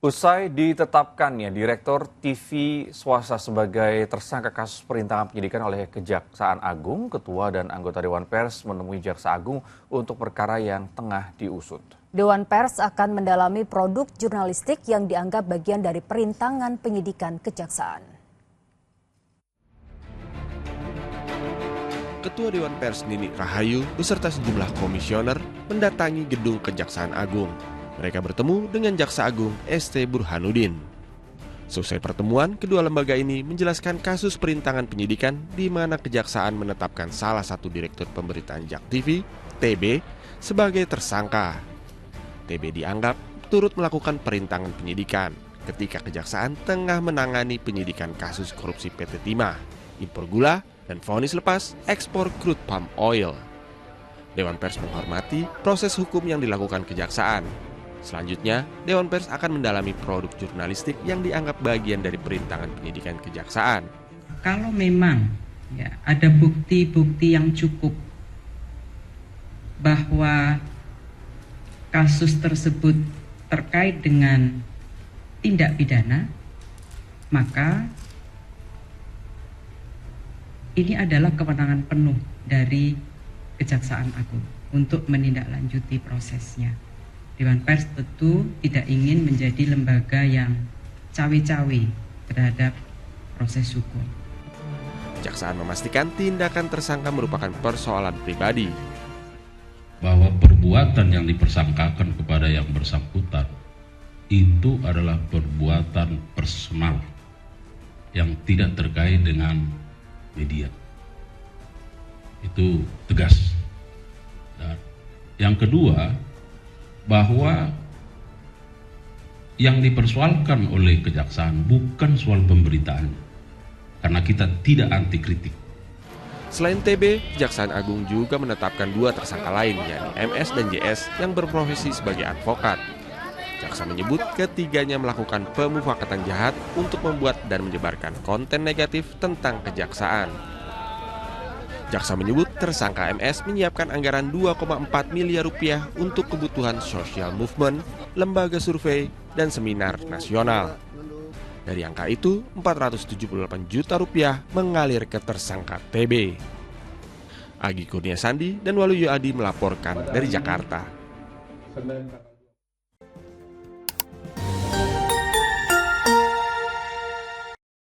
Usai ditetapkannya Direktur TV swasta sebagai tersangka kasus perintangan penyidikan oleh Kejaksaan Agung, Ketua dan anggota Dewan Pers menemui Jaksa Agung untuk perkara yang tengah diusut. Dewan Pers akan mendalami produk jurnalistik yang dianggap bagian dari perintangan penyidikan kejaksaan. Ketua Dewan Pers Nini Rahayu beserta sejumlah komisioner mendatangi gedung Kejaksaan Agung. Mereka bertemu dengan Jaksa Agung ST Burhanuddin. Selesai pertemuan, kedua lembaga ini menjelaskan kasus perintangan penyidikan di mana Kejaksaan menetapkan salah satu direktur pemberitaan JAK TV, TB, sebagai tersangka. TB dianggap turut melakukan perintangan penyidikan ketika Kejaksaan tengah menangani penyidikan kasus korupsi PT Timah, impor gula, dan vonis lepas ekspor crude palm oil. Dewan Pers menghormati proses hukum yang dilakukan Kejaksaan. Selanjutnya, Dewan Pers akan mendalami produk jurnalistik yang dianggap bagian dari perintangan penyidikan kejaksaan. Kalau memang ada bukti-bukti yang cukup bahwa kasus tersebut terkait dengan tindak pidana, maka ini adalah kewenangan penuh dari Kejaksaan Agung untuk menindaklanjuti prosesnya. Dewan Pers tentu tidak ingin menjadi lembaga yang cawe-cawe terhadap proses hukum. Kejaksaan memastikan tindakan tersangka merupakan persoalan pribadi. Bahwa perbuatan yang dipersangkakan kepada yang bersangkutan itu adalah perbuatan personal yang tidak terkait dengan media. Itu tegas. Dan yang kedua, bahwa yang dipersoalkan oleh Kejaksaan bukan soal pemberitaan, karena kita tidak anti kritik. Selain TB, Kejaksaan Agung juga menetapkan dua tersangka lain, yakni MS dan JS yang berprofesi sebagai advokat. Jaksa menyebut ketiganya melakukan pemufakatan jahat untuk membuat dan menyebarkan konten negatif tentang Kejaksaan. Jaksa menyebut tersangka MS menyiapkan anggaran 2,4 miliar rupiah untuk kebutuhan social movement, lembaga survei, dan seminar nasional. Dari angka itu, 478 juta rupiah mengalir ke tersangka TB. Agi Kurnia Sandi dan Waluyo Adi melaporkan dari Jakarta.